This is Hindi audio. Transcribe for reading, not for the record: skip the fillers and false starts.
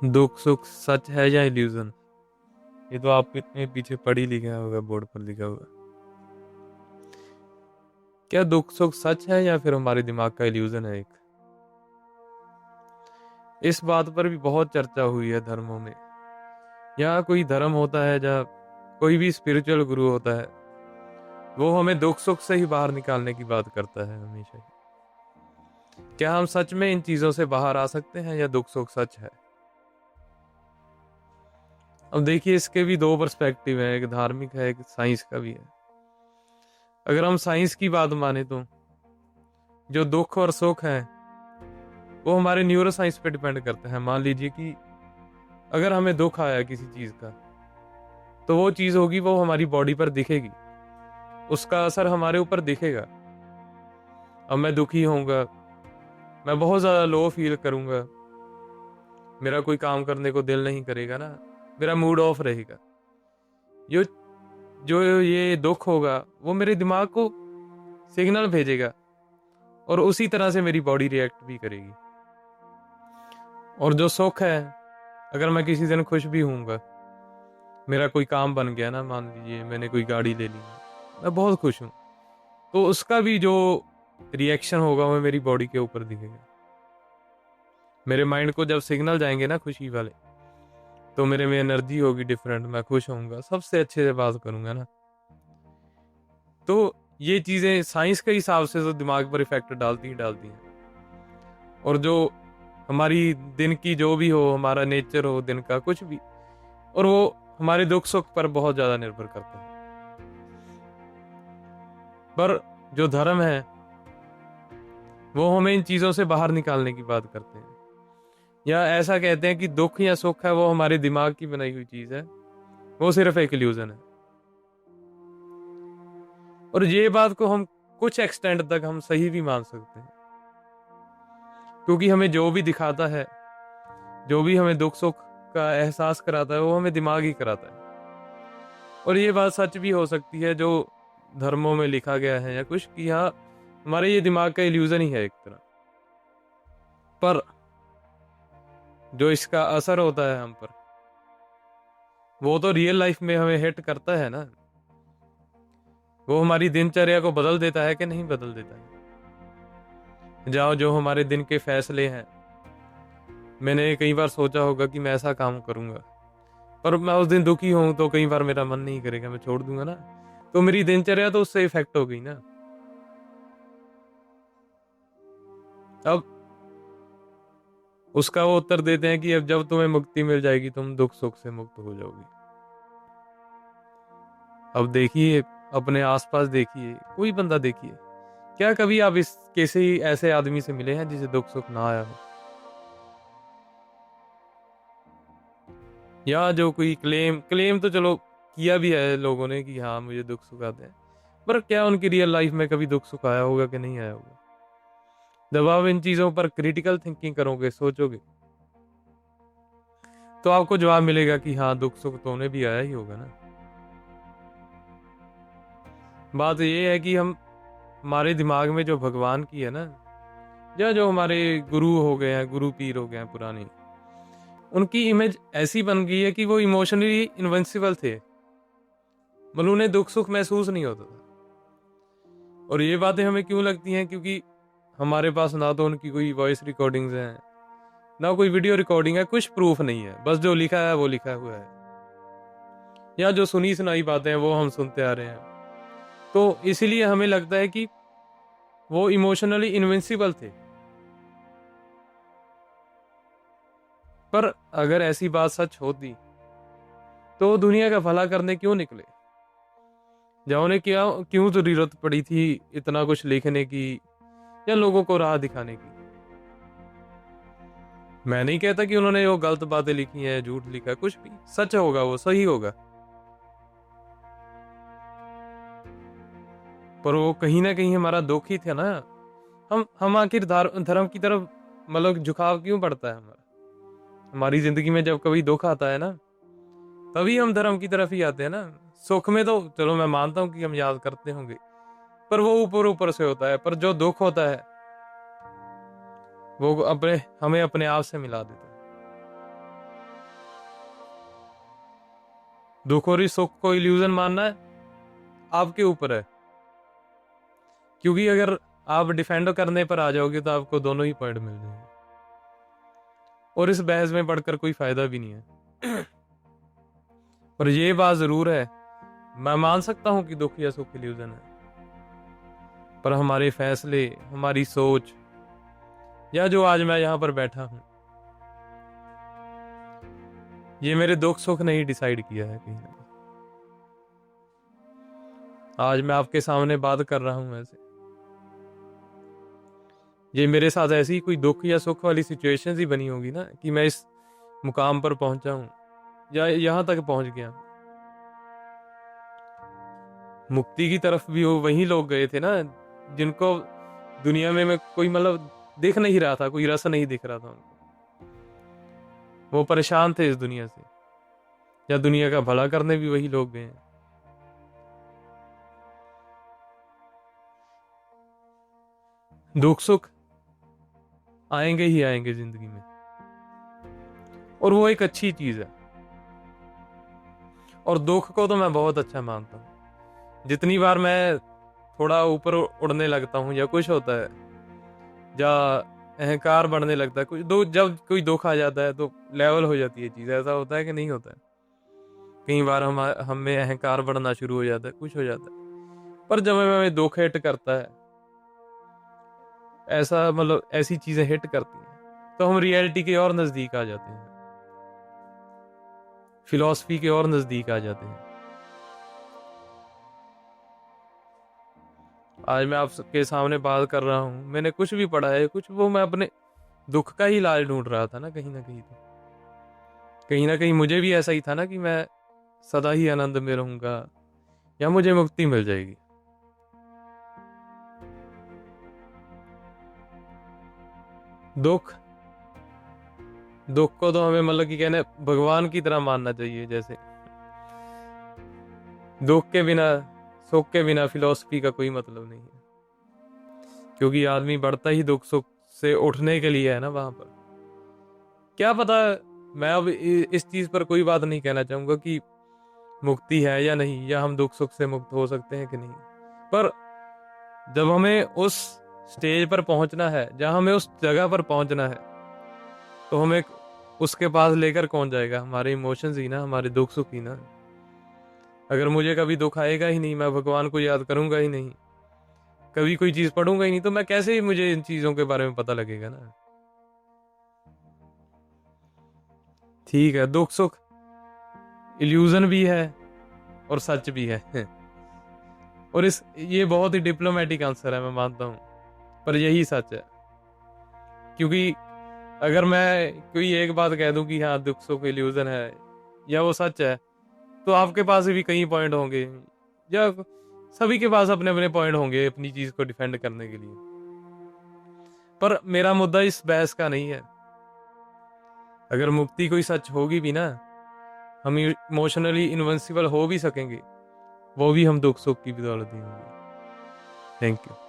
दुख सुख सच है या इल्यूजन? ये तो आपने पीछे पढ़ ही लिखा होगा, बोर्ड पर लिखा होगा। क्या दुख सुख सच है या फिर हमारे दिमाग का इल्यूजन है एक? इस बात पर भी बहुत चर्चा हुई है धर्मों में। या कोई धर्म होता है जहाँ कोई भी स्पिरिचुअल गुरु होता है, वो हमें दुख सुख से ही बाहर निकालने की बात करता है हमेशा ही। क्या हम सच में इन चीजों से बाहर आ सकते हैं या दुख सुख सच है? अब देखिए, इसके भी दो पर्सपेक्टिव है, एक धार्मिक है, एक साइंस का भी है। अगर हम साइंस की बात माने तो जो दुख और सुख है वो हमारे न्यूरो साइंस पे डिपेंड करता है। मान लीजिए कि अगर हमें दुख आया किसी चीज का, तो वो चीज होगी, वो हमारी बॉडी पर दिखेगी, उसका असर हमारे ऊपर दिखेगा। अब मैं दुखी होऊंगा, मैं बहुत ज्यादा लो फील करूंगा, मेरा कोई काम करने को दिल नहीं करेगा ना, मेरा मूड ऑफ रहेगा। यो जो ये दुख होगा वो मेरे दिमाग को सिग्नल भेजेगा और उसी तरह से मेरी बॉडी रिएक्ट भी करेगी। और जो सुख है, अगर मैं किसी दिन खुश भी हूँगा, मेरा कोई काम बन गया ना, मान लीजिए मैंने कोई गाड़ी ले ली, मैं बहुत खुश हूँ, तो उसका भी जो रिएक्शन होगा वो मेरी बॉडी के ऊपर दिखेगा। मेरे माइंड को जब सिग्नल जाएंगे ना खुशी वाले, तो मेरे में एनर्जी होगी डिफरेंट, मैं खुश होऊंगा, सबसे अच्छे से बात करूंगा ना। तो ये चीजें साइंस के हिसाब से तो दिमाग पर इफेक्ट डालती ही डालती हैं। और जो हमारी दिन की जो भी हो, हमारा नेचर हो दिन का कुछ भी, और वो हमारे दुख सुख पर बहुत ज्यादा निर्भर करता है। पर जो धर्म है वो हमें इन चीजों से बाहर निकालने की बात करते हैं, या ऐसा कहते हैं कि दुख या सुख है वो हमारे दिमाग की बनाई हुई चीज है, वो सिर्फ एक इल्यूजन है। और ये बात को हम कुछ एक्सटेंड तक हम सही भी मान सकते हैं, क्योंकि हमें जो भी दिखाता है, जो भी हमें दुख सुख का एहसास कराता है, वो हमें दिमाग ही कराता है। और ये बात सच भी हो सकती है जो धर्मों में लिखा गया है या कुछ, कि हाँ हमारे ये दिमाग का इल्यूजन ही है एक तरह। पर जो इसका असर होता है हम पर, वो तो रियल लाइफ में हमें हिट करता है ना। वो हमारी दिनचर्या को बदल देता है कि नहीं बदल देता है। जाओ, जो हमारे दिन के फैसले हैं, मैंने कई बार सोचा होगा कि मैं ऐसा काम करूंगा, पर मैं उस दिन दुखी हूं तो कई बार मेरा मन नहीं करेगा, मैं छोड़ दूंगा ना। तो मेरी दिनचर्या तो उससे इफेक्ट हो गई ना। अब उसका वो उत्तर देते हैं कि अब जब तुम्हें मुक्ति मिल जाएगी, तुम दुख सुख से मुक्त हो जाओगी। अब देखिए, अपने आसपास देखिए, कोई बंदा देखिए, क्या कभी आप इस किसी ऐसे आदमी से मिले हैं जिसे दुख सुख ना आया हो? या जो कोई क्लेम क्लेम तो चलो किया भी है लोगों ने कि हाँ मुझे दुख सुख आते हैं, पर क्या उनकी रियल लाइफ में कभी दुख सुख आया होगा कि नहीं आया होगा? जब आप इन चीजों पर क्रिटिकल थिंकिंग करोगे, सोचोगे, तो आपको जवाब मिलेगा कि हाँ दुख सुख तो उन्हें भी आया ही होगा ना। बात ये है कि हम हमारे दिमाग में जो भगवान की है ना, या जो हमारे गुरु हो गए हैं, गुरु पीर हो गए हैं पुराने, उनकी इमेज ऐसी बन गई है कि वो इमोशनली इनविंसिबल थे, मतलब उन्हें दुख सुख महसूस नहीं होता था। और ये बातें हमें क्यों लगती हैं? क्योंकि हमारे पास ना तो उनकी कोई वॉइस रिकॉर्डिंग्स हैं, ना कोई वीडियो रिकॉर्डिंग है, कुछ प्रूफ नहीं है, बस जो लिखा है वो लिखा हुआ है, या जो सुनी सुनाई बातें हैं वो हम सुनते आ रहे हैं। तो इसीलिए हमें लगता है कि वो इमोशनली इनविंसिबल थे। पर अगर ऐसी बात सच होती, तो दुनिया का भला करने क्यों निकले? या उन्हें क्या क्यों जरूरत पड़ी थी इतना कुछ लिखने की या लोगों को राह दिखाने की? मैं नहीं कहता कि उन्होंने वो गलत बातें लिखी हैं, झूठ लिखा है, कुछ भी सच होगा वो सही होगा, पर वो कहीं ना कहीं हमारा दुख ही था ना। हम आखिर धर्म की तरफ मतलब झुकाव क्यों पड़ता है हमारा? हमारी जिंदगी में जब कभी दुख आता है ना, तभी हम धर्म की तरफ ही आते हैं ना। सुख में तो चलो मैं मानता हूँ कि हम याद करते होंगे, पर वो ऊपर ऊपर से होता है, पर जो दुख होता है वो अपने हमें अपने आप से मिला देता है। दुख और सुख को इल्यूजन मानना है आपके ऊपर है, क्योंकि अगर आप डिफेंड करने पर आ जाओगे तो आपको दोनों ही पॉइंट मिल जाएंगे, और इस बहस में पढ़कर कोई फायदा भी नहीं है। पर ये बात जरूर है, मैं मान सकता हूं कि दुख या सुख इल्यूजन है, पर हमारे फैसले, हमारी सोच, या जो आज मैं यहां पर बैठा हूं, ये मेरे दुख सुख ने ही डिसाइड किया है कहीं ना कहीं। आज मैं आपके सामने बात कर रहा हूं ऐसे, ये मेरे साथ ऐसी कोई दुख या सुख वाली सिचुएशंस ही बनी होगी ना कि मैं इस मुकाम पर पहुंचा हूं या यहां तक पहुंच गया। मुक्ति की तरफ भी वही लोग गए थे ना जिनको दुनिया में मैं कोई मतलब दिख नहीं रहा था, कोई रस नहीं दिख रहा था उनको। वो परेशान थे इस दुनिया से, या दुनिया का भला करने भी वही लोग गए हैं। दुख सुख आएंगे ही आएंगे जिंदगी में, और वो एक अच्छी चीज है। और दुख को तो मैं बहुत अच्छा मानता हूँ। जितनी बार मैं थोड़ा ऊपर उड़ने लगता हूँ या कुछ होता है, या अहंकार बढ़ने लगता है, जब कोई दुख आ जाता है तो लेवल हो जाती है चीज। ऐसा होता है कि नहीं होता है? कई बार हम में अहंकार बढ़ना शुरू हो जाता है, कुछ हो जाता है। पर जब हमें दुख हिट करता है, ऐसा मतलब ऐसी चीजें हिट करती हैं, तो हम रियलिटी के और नजदीक आ जाते हैं, फिलॉसफी के और नजदीक आ जाते हैं। आज मैं आपके सामने बात कर रहा हूं, मैंने कुछ भी पढ़ा है कुछ, वो मैं अपने दुख का ही इलाज ढूंढ रहा था ना कहीं ना कहीं। तो कहीं ना कहीं मुझे भी ऐसा ही था ना कि मैं सदा ही आनंद में रहूंगा या मुझे मुक्ति मिल जाएगी। दुख को तो हमें मतलब कि कहने भगवान की तरह मानना चाहिए। जैसे दुख के बिना, सुख के बिना फिलॉसफी का कोई मतलब नहीं है, क्योंकि आदमी बढ़ता ही दुख सुख से उठने के लिए है ना वहां पर। क्या पता, मैं अब इस चीज पर कोई बात नहीं कहना चाहूंगा कि मुक्ति है या नहीं, या हम दुख सुख से मुक्त हो सकते हैं कि नहीं। पर जब हमें उस स्टेज पर पहुंचना है, जहां हमें उस जगह पर पहुंचना है, तो हमें उसके पास लेकर कौन जाएगा? हमारे इमोशंस ही ना, हमारे दुख सुख ही ना। अगर मुझे कभी दुख आएगा ही नहीं, मैं भगवान को याद करूंगा ही नहीं, कभी कोई चीज पढ़ूंगा ही नहीं, तो मैं कैसे ही मुझे इन चीजों के बारे में पता लगेगा ना। ठीक है, दुख सुख इल्यूजन भी है और सच भी है। और ये बहुत ही डिप्लोमेटिक आंसर है, मैं मानता हूं, पर यही सच है। क्योंकि अगर मैं कोई एक बात कह दूं कि हाँ दुख सुख इल्यूजन है या वो सच है, तो आपके पास भी कई पॉइंट होंगे, या सभी के पास अपने अपने पॉइंट होंगे अपनी चीज को डिफेंड करने के लिए। पर मेरा मुद्दा इस बहस का नहीं है। अगर मुक्ति कोई सच होगी भी ना, हम इमोशनली इनविंसिबल हो भी सकेंगे, वो भी हम दुख सुख की बदौलत ही होंगे। Thank you.